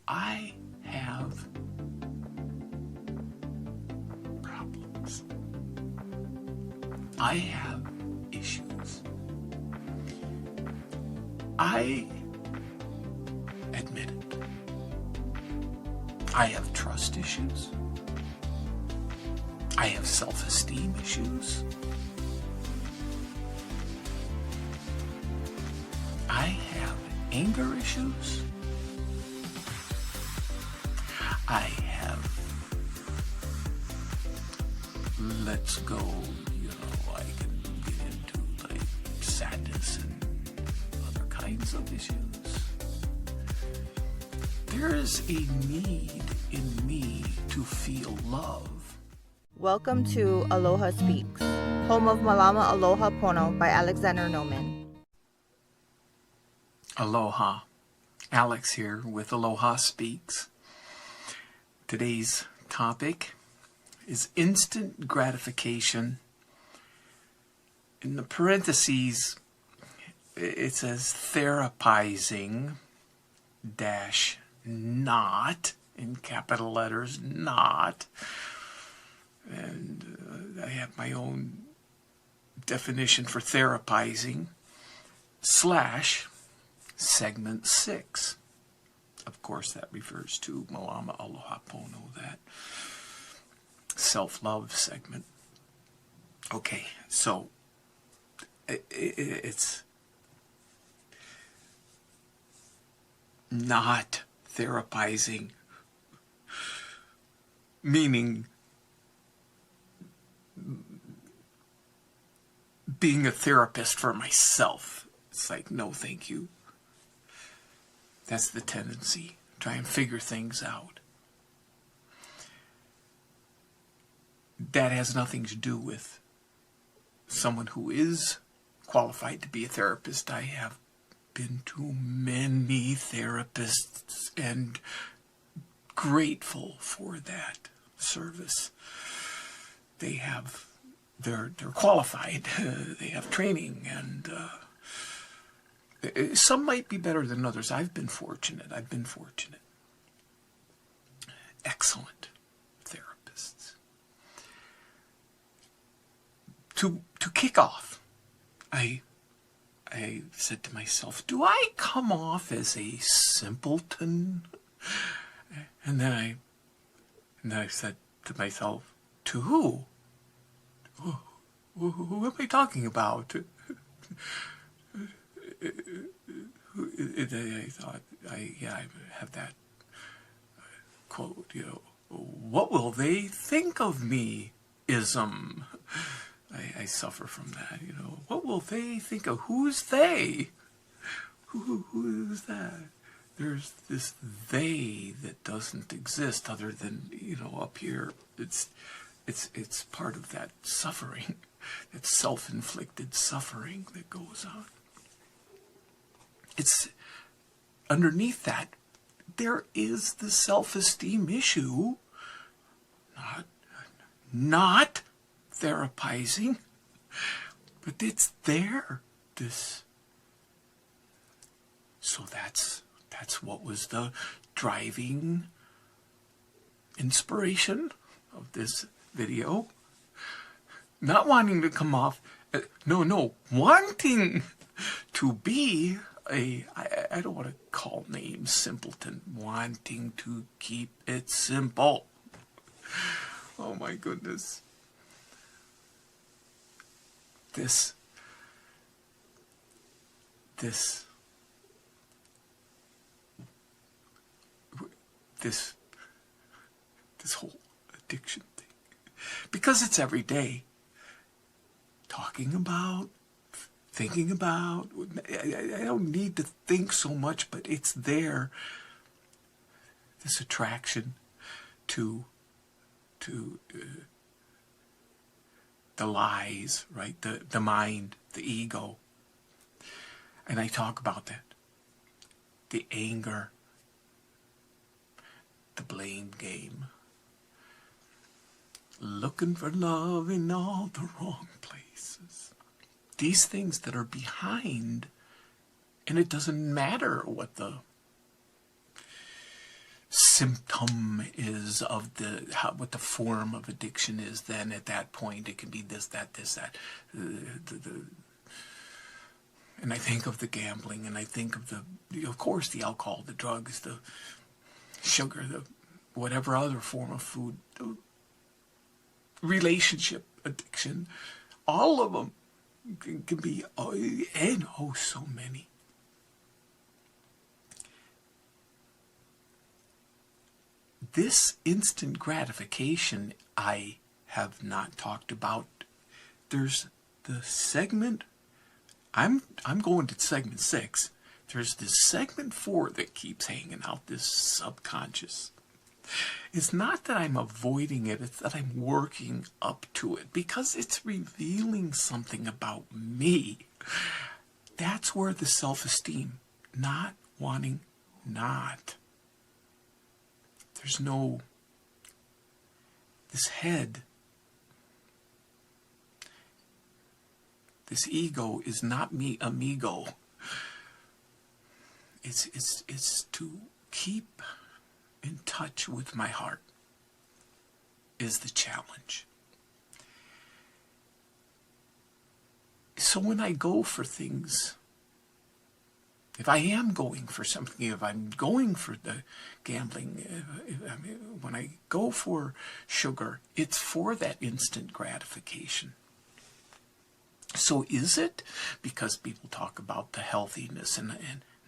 I have problems. I have issues. I admit it. I have trust issues. I have self-esteem issues. I have anger issues. I have, let's go, I can get into like sadness and other kinds of issues. There is a need in me to feel love. Welcome to Aloha Speaks, home of Malama Aloha Pono by Alexander Noman. Aloha. Alex here with Aloha Speaks. Today's topic is instant gratification. In the parentheses, it says therapizing dash not, in capital letters, not. And I have my own definition for therapizing, / segment 6. Of course, that refers to Malama Aloha Pono, that self-love segment. Okay, so it's not therapizing, meaning being a therapist for myself. It's like, no, thank you. That's the tendency. Try and figure things out. That has nothing to do with someone who is qualified to be a therapist. I have been to many therapists and grateful for that service. They're qualified. They have training, and some might be better than others. I've been fortunate. Excellent therapists. To kick off, I said to myself, do I come off as a simpleton? And then I said to myself, to who? Who am I talking about? I thought, I have that quote, what will they think of me ism. I suffer from that, what will they think of, who's they? Who's that? There's this they that doesn't exist other than, up here. It's part of that suffering, that self-inflicted suffering that goes on. It's underneath that, there is the self-esteem issue, not therapizing, but it's there. So that's what was the driving inspiration of this video. Not wanting to come off, wanting to be I don't want to call names simpleton, wanting to keep it simple. Oh my goodness. This whole addiction thing, because it's every day, talking about, thinking about. I don't need to think so much, but it's there. This attraction to the lies, right? The mind, the ego. And I talk about that. The anger, the blame game. Looking for love in all the wrong places. These things that are behind, and it doesn't matter what symptom is of what the form of addiction is, then at that point it can be this, that. And I think of the gambling, and I think of of course, the alcohol, the drugs, the sugar, the whatever other form of food, the relationship addiction, all of them can be, and so many. This instant gratification I have not talked about. There's the segment, I'm going to segment 6. There's this segment 4 that keeps hanging out, this subconscious. It's not that I'm avoiding it, it's that I'm working up to it because it's revealing something about me. That's where the self-esteem, not wanting not. There's no, this head, this ego is not me amigo. It's to keep in touch with my heart is the challenge. So when I go for things, if I am going for something, if I'm going for the gambling, when I go for sugar, it's for that instant gratification. So is it because people talk about the healthiness and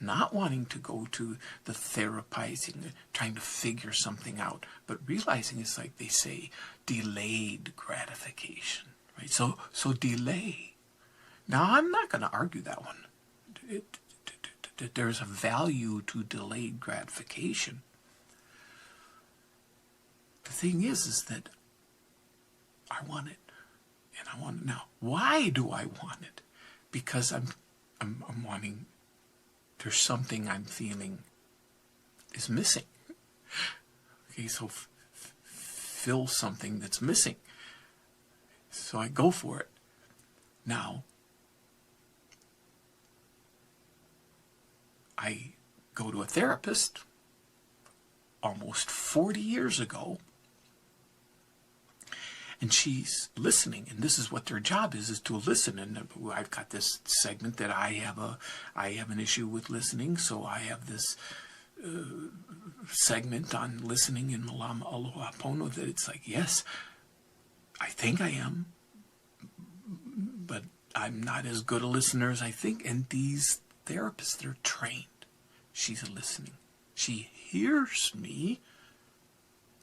not wanting to go to the therapizing, trying to figure something out, but realizing it's like they say, delayed gratification, right? So delay. Now, I'm not going to argue that one. There's a value to delayed gratification. The thing is that I want it, and I want it now. Why do I want it? Because I'm wanting. There's something I'm feeling is missing. Okay, so fill something that's missing. So I go for it. Now, I go to a therapist almost 40 years ago, and she's listening, and this is what their job is to listen. And I've got this segment that I have an issue with listening, so I have this segment on listening in Malama Aloha Pono that it's like, yes, I think I am, but I'm not as good a listener as I think. And these therapists, they're trained. She's listening. She hears me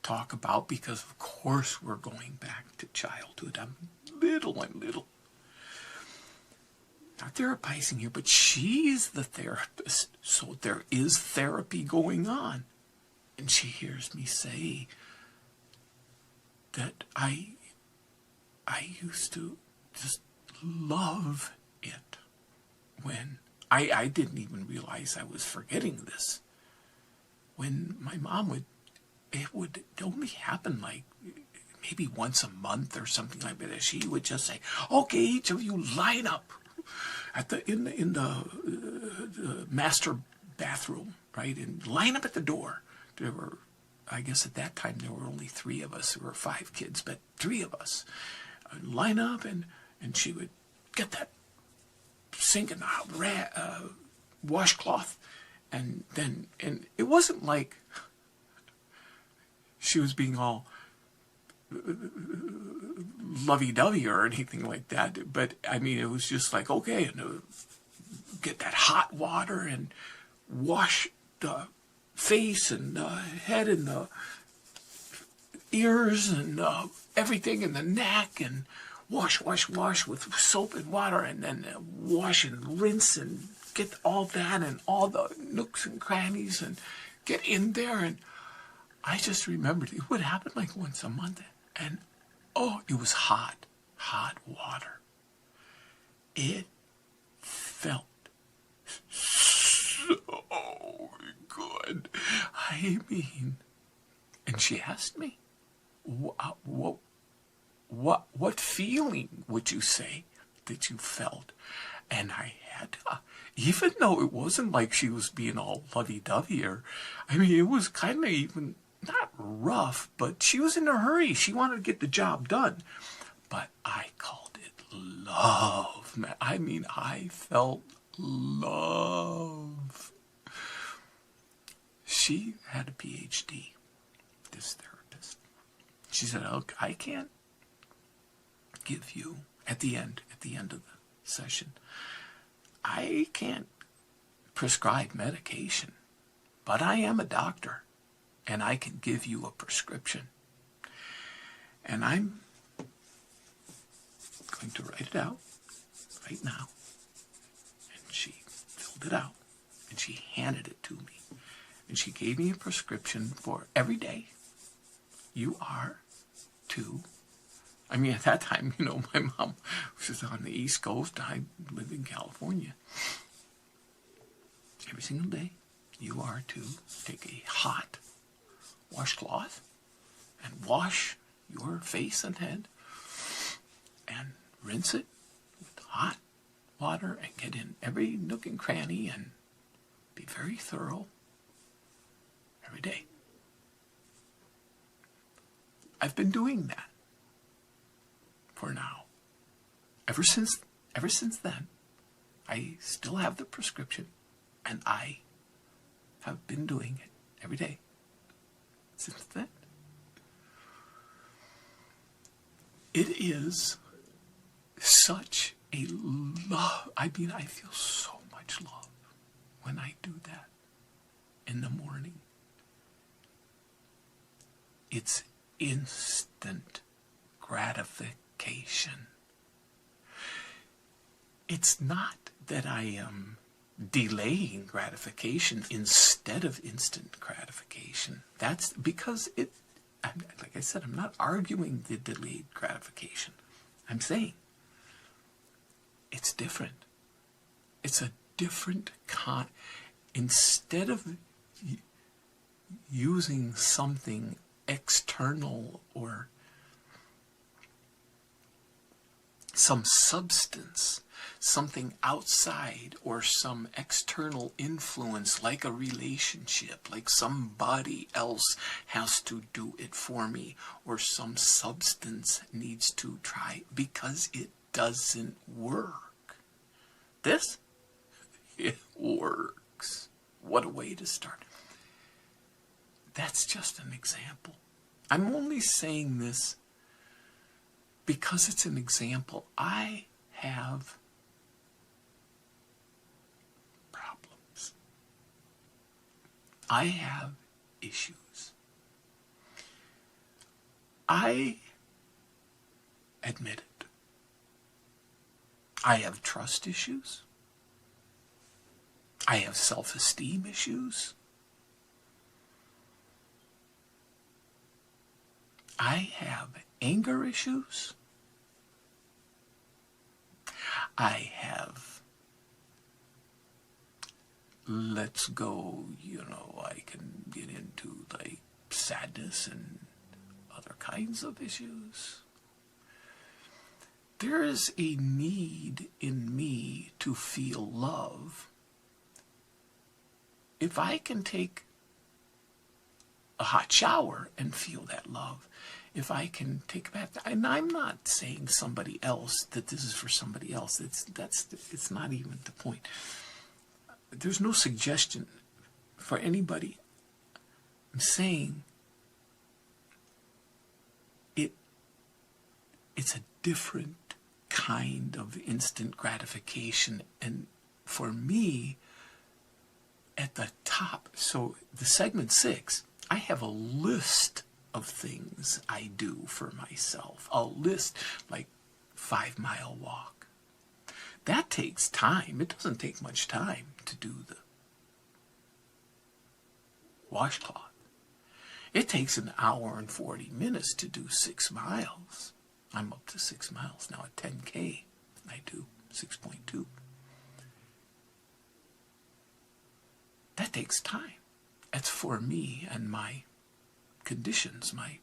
talk about, because of course we're going back to childhood. I'm little. Not therapizing here, but she's the therapist. So there is therapy going on. And she hears me say that I used to just love it when I didn't even realize I was forgetting this. When my mom it would only happen like maybe once a month or something like that. She would just say, "Okay, each of you line up at in the master bathroom, right? And line up at the door." There were, I guess at that time there were only 3 of us. There were 5 kids, but 3 of us. Line up, and she would get that sink and washcloth, and it wasn't like she was being all lovey-dovey or anything like that, but I mean it was just like, okay, and get that hot water and wash the face and the head and the ears and everything in the neck, and wash with soap and water, and then wash and rinse and get all that and all the nooks and crannies and get in there. And I just remembered it would happen like once a month, and it was hot water. It felt so good. I mean, and she asked me, what feeling would you say that you felt. And I had to, even though it wasn't like she was being all lovey-dovey, or, I mean, it was kind of even, not rough, but she was in a hurry. She wanted to get the job done. But I called it love, man. I mean, I felt love. She had a PhD, this therapist. She said, "Look, I can't give you, at the end of the session, I can't prescribe medication, but I am a doctor, and I can give you a prescription. And I'm going to write it out right now." And she filled it out, and she handed it to me. And she gave me a prescription for every day. You are to, I mean, at that time, you know, my mom was on the East Coast. I lived in California. Every single day, you are to take a hot washcloth and wash your face and head and rinse it with hot water and get in every nook and cranny and be very thorough every day. I've been doing that for now. Ever since then, I still have the prescription, and I have been doing it every day since then. It is such a love. I mean, I feel so much love when I do that in the morning. It's instant gratification. It's not that I am delaying gratification instead of instant gratification. That's because like I said, I'm not arguing the delayed gratification. I'm saying it's different. It's a different kind. Instead of using something external or some substance, something outside or some external influence, like a relationship, like somebody else has to do it for me, or some substance needs to try, because it doesn't work. This, it works. What a way to start. That's just an example. I'm only saying this because it's an example. I have problems. I have issues. I admit it. I have trust issues. I have self-esteem issues. I have anger issues. I have, let's go, I can get into like sadness and other kinds of issues. There is a need in me to feel love. If I can take a hot shower and feel that love, if I can take a bath, and I'm not saying somebody else, that this is for somebody else. It's not even the point. There's no suggestion for anybody. I'm saying it's a different kind of instant gratification, and for me, at the top, so the segment 6, I have a list of things I do for myself. A list, like 5-mile walk. That takes time. It doesn't take much time to do the washcloth. It takes an hour and 40 minutes to do 6 miles. I'm up to 6 miles now at 10K. I do 6.2. That takes time. That's for me and my conditions I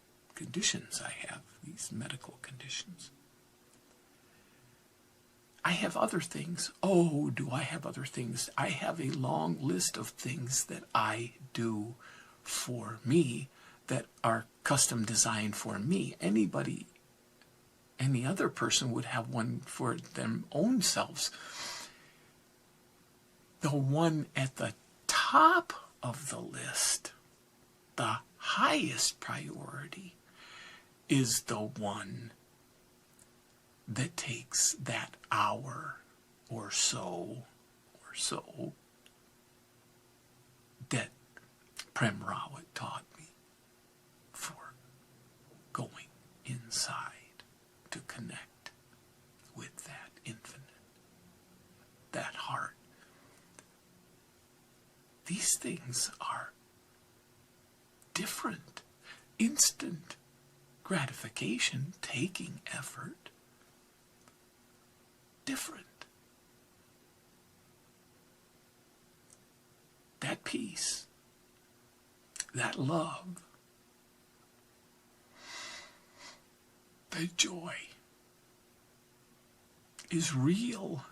have, these medical conditions. I have other things. Oh, do I have other things? I have a long list of things that I do for me that are custom designed for me. Anybody, any other person would have one for their own selves. The one at the top of the list, the highest priority, is the one that takes that hour or so that Prem Rawat taught me for going inside to connect with that infinite, that heart. These things are different. Instant gratification, taking effort, different. That peace, that love, that joy is real.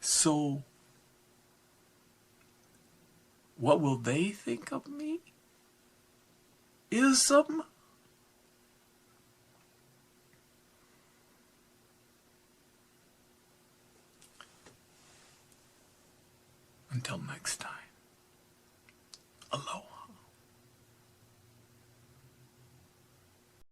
So what will they think of me? Ism? Until next time, aloha.